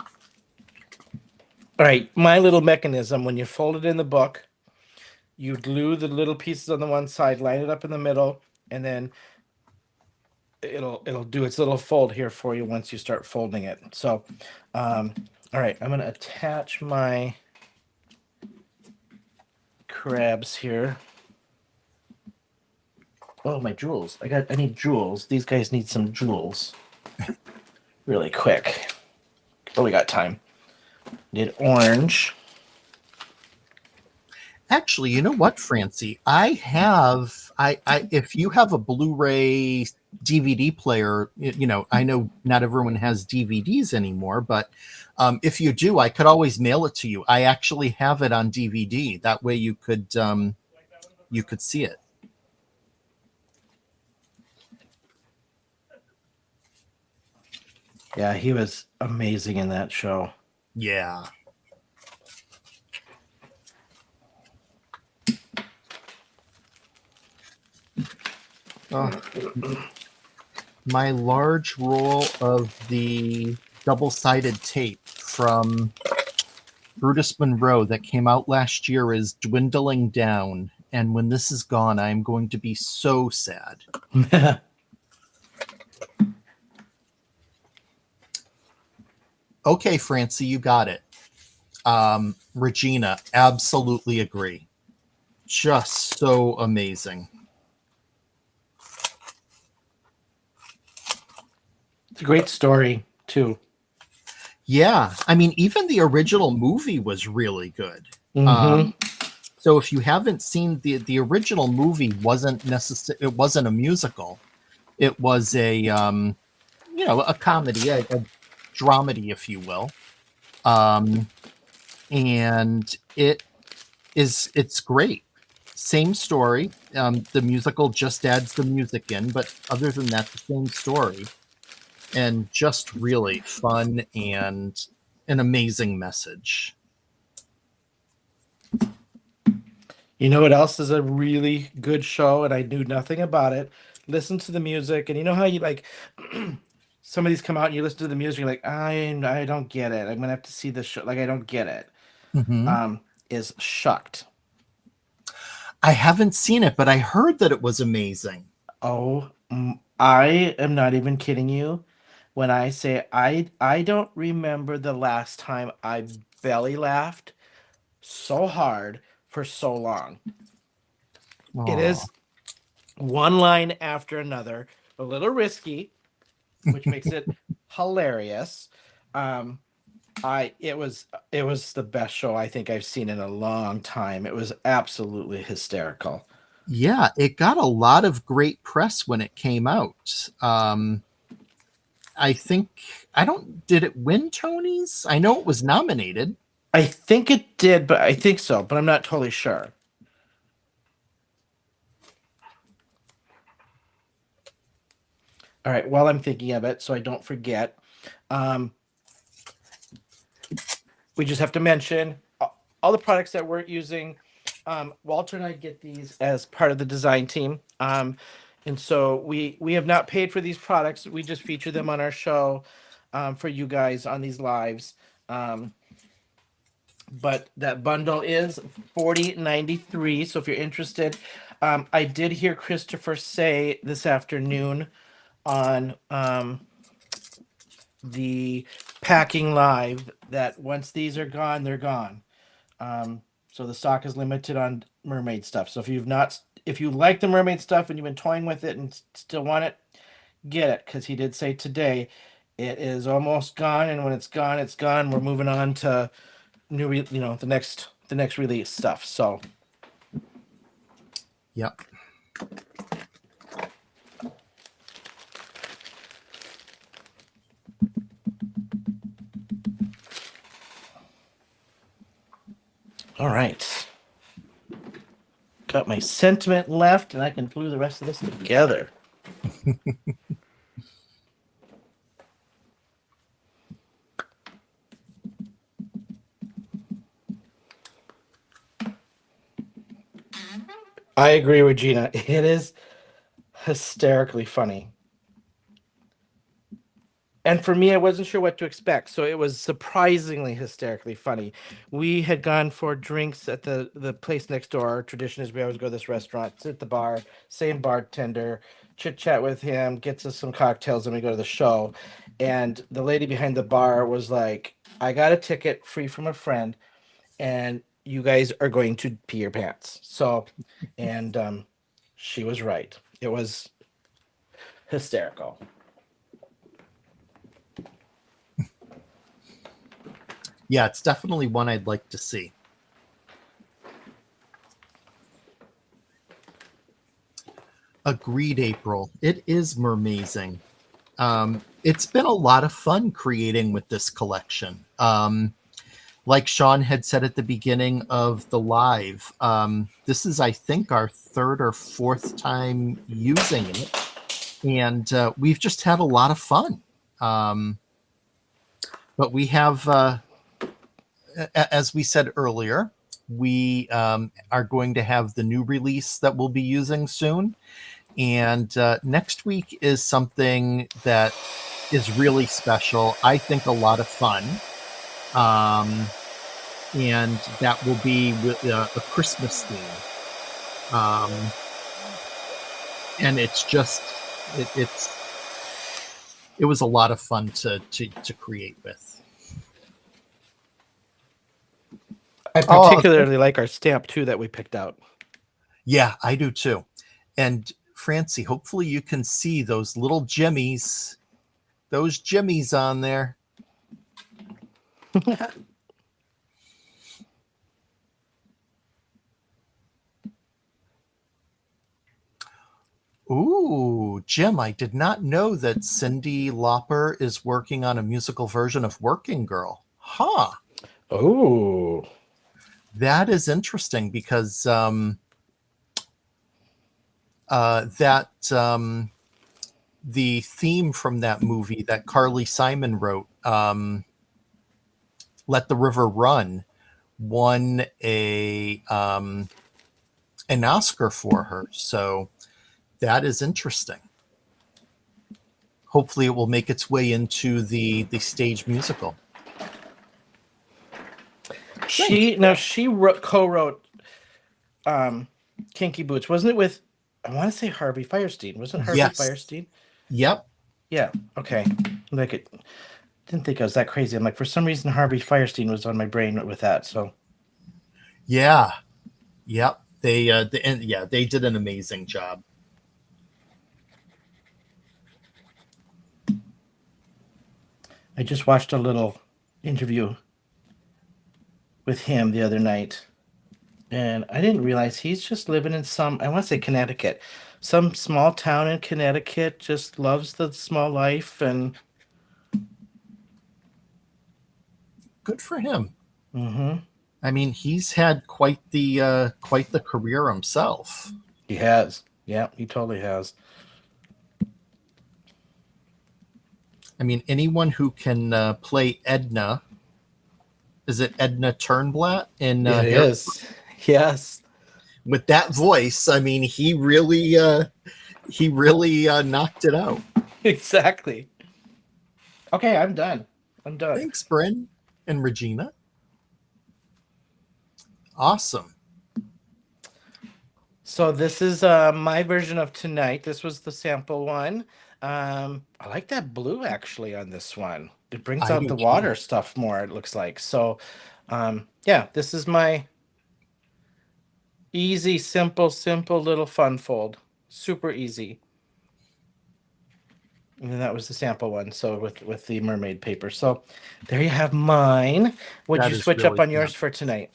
right, my little mechanism, when you fold it in the book, you glue the little pieces on the one side, line it up in the middle, and then it'll do its little fold here for you once you start folding it. So, all right, I'm going to attach my crabs here. Oh, my jewels. I need jewels. These guys need some jewels. Really quick. Oh, we got time. Need orange. Actually, you know what, Francie? I if you have a Blu-ray DVD player, I know not everyone has DVDs anymore, but if you do, I could always mail it to you. I actually have it on DVD. That way you could see it. Yeah, he was amazing in that show. Yeah. My large roll of the double-sided tape from Brutus Monroe that came out last year is dwindling down, and when this is gone, I'm going to be so sad. Okay, Francie, you got it. Regina, absolutely agree. Just so amazing. It's a great story, too. Yeah. I mean, even the original movie was really good. Mm-hmm. So if you haven't seen the original movie, it wasn't a musical. It was a comedy, a dramedy, if you will. And it it's great. Same story. The musical just adds the music in, but other than that, the same story, and just really fun and an amazing message. You know what else is a really good show, and I knew nothing about it. Listen to the music, and you know how you like some of these come out and you listen to the music, you're like, I don't get it. I'm gonna have to see the show. Like I don't get it. Mm-hmm. Is Shucked. I haven't seen it, but I heard that it was amazing. Oh, I am not even kidding you when I say I don't remember the last time I belly laughed so hard for so long. It Oh, is one line after another, a little risky, which makes it hilarious. Um, it was the best show I think I've seen in a long time. It was absolutely hysterical. yeah, it got a lot of great press when it came out. I think I don't. Did it win Tonys? I know it was nominated. I think it did, but I think so, but I'm not totally sure. All right, while I'm thinking of it, so I don't forget, um, we just have to mention all the products that we're using. Walter and I get these as part of the design team. And so we have not paid for these products. We just feature them on our show for you guys on these lives. But that bundle is $40.93. So if you're interested, I did hear Christopher say this afternoon on the packing live that once these are gone, they're gone. So the stock is limited on mermaid stuff. So if you like the mermaid stuff and you've been toying with it and still want it, get it, because he did say today it is almost gone, and when it's gone, it's gone. We're moving on to the next release stuff. So Yep. all right, got my sentiment left, and I can glue the rest of this together. I agree, Regina. It is hysterically funny. And for me, I wasn't sure what to expect, so it was surprisingly hysterically funny. We had gone for drinks at the place next door. Our tradition is we always go to this restaurant, sit at the bar, same bartender, chit chat with him, gets us some cocktails, and we go to the show. And the lady behind the bar was like, "I got a ticket free from a friend, and you guys are going to pee your pants." So, and she was right. It was hysterical. Yeah, it's definitely one I'd like to see. Agreed, April. It is mermazing. It's been a lot of fun creating with this collection. Like Shawn had said at the beginning of the live, this is, I think, our third or fourth time using it. And we've just had a lot of fun. But we have, as we said earlier, we are going to have the new release that we'll be using soon. And next week is something that is really special. I think a lot of fun. And that will be with a Christmas theme. And it's just, it was a lot of fun to create with. I particularly like our stamp too that we picked out. Yeah, I do too. And Francie, hopefully you can see those little jimmies, on there. Ooh, Jim, I did not know that Cyndi Lauper is working on a musical version of Working Girl. Huh. Oh. That is interesting because that the theme from that movie that Carly Simon wrote, "Let the River Run," won an Oscar for her. So that is interesting. Hopefully, it will make its way into the stage musical. Co-wrote Kinky Boots, wasn't it with, I want to say Harvey Fierstein. Wasn't Harvey Yes. Fierstein? Yep. Yeah. Okay. Like it didn't think I was that crazy. I'm like, for some reason Harvey Fierstein was on my brain with that. So Yeah. Yep. They did an amazing job. I just watched a little interview with him the other night, and I didn't realize he's just living in I want to say Connecticut, some small town in Connecticut, just loves the small life. And Good for him. mm-hmm. I mean, he's had quite the career himself. He has. Yeah, he totally has. I mean, anyone who can play Edna, is it Edna Turnblatt in It is. Yes. with that voice? I mean, he really knocked it out. Exactly. Okay, I'm done. Thanks, Bryn and Regina. Awesome. So this is my version of Tonight. This was the sample one. I like that blue actually on this one. It brings out the water stuff more, it looks like. So yeah, this is my easy, simple little fun fold. Super easy. And then that was the sample one. So with the mermaid paper. So there you have mine. Would you switch up on yours for tonight?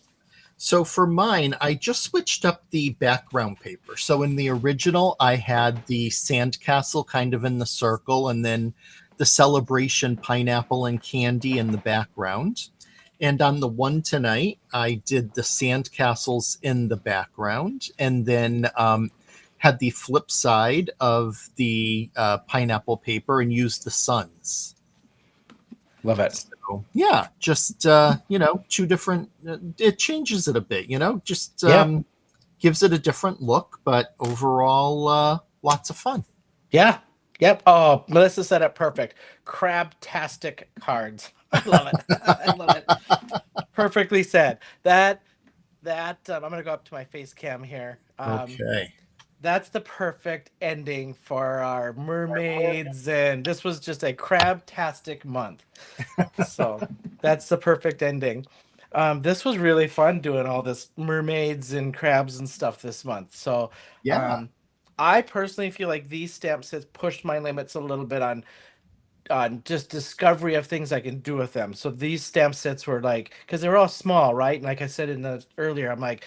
So for mine, I just switched up the background paper. So in the original, I had the sandcastle kind of in the circle, and then the celebration pineapple and candy in the background. And on the one tonight, I did the sandcastles in the background, and then had the flip side of the pineapple paper and used the suns. Love it. So, yeah, just two different. It changes it a bit, just gives it a different look, but overall, lots of fun. Yeah. Yep. Oh, Melissa said it perfect. Crabtastic cards. I love it. I love it. Perfectly said. That I'm gonna go up to my face cam here. Okay. That's the perfect ending for our mermaids, and this was just a crabtastic month. So that's the perfect ending. This was really fun doing all this mermaids and crabs and stuff this month. So yeah, I personally feel like these stamp sets pushed my limits a little bit on just discovery of things I can do with them. So these stamp sets were like, because they're all small, right? And like I said earlier, I'm like,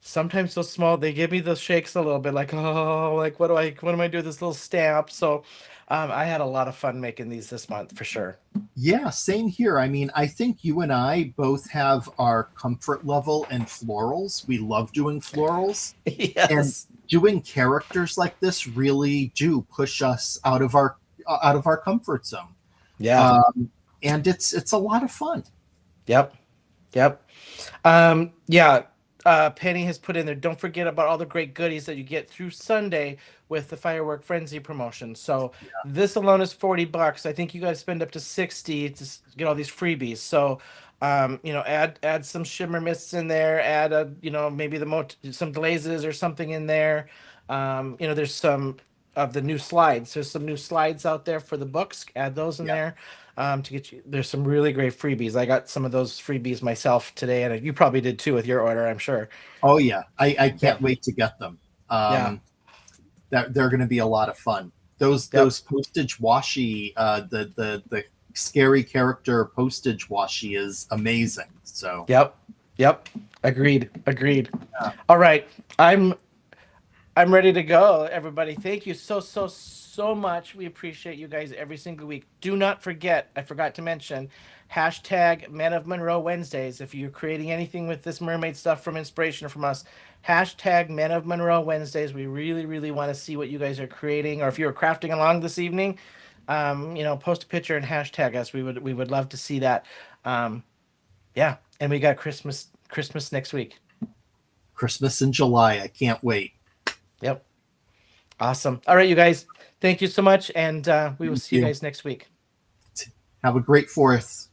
sometimes so small they give me the shakes a little bit, like, oh, like what am I doing with this little stamp? So I had a lot of fun making these this month for sure. Yeah, same here. I mean, I think you and I both have our comfort level in florals. We love doing florals. Yes. And doing characters like this really do push us out of our comfort zone. Yeah. And it's a lot of fun. Yep. Yeah. Penny has put in there, don't forget about all the great goodies that you get through Sunday with the Firework Frenzy promotion. So this alone is $40. I think you guys spend up to $60 to get all these freebies. So add some shimmer mists in there, add maybe some glazes or something in there. There's some of the new slides. There's some new slides out there for the books. Add those in there. To get you, there's some really great freebies. I got some of those freebies myself today, and you probably did too with your order, I'm sure. Oh yeah, I can't wait to get them. They're going to be a lot of fun. Those postage washi, the scary character postage washi is amazing. So yep, agreed. Yeah. All right, I'm ready to go, everybody. Thank you so so much. We appreciate you guys every single week. Do not forget, I forgot to mention, hashtag Men of Monroe Wednesdays. If you're creating anything with this mermaid stuff from inspiration from us, hashtag Men of Monroe Wednesdays. We really, really want to see what you guys are creating, or if you're crafting along this evening, post a picture and hashtag us. We would love to see that. Yeah, and we got Christmas next week. Christmas in July. I can't wait. Yep. Awesome. All right, you guys. Thank you so much, and we will see you guys next week. Have a great 4th.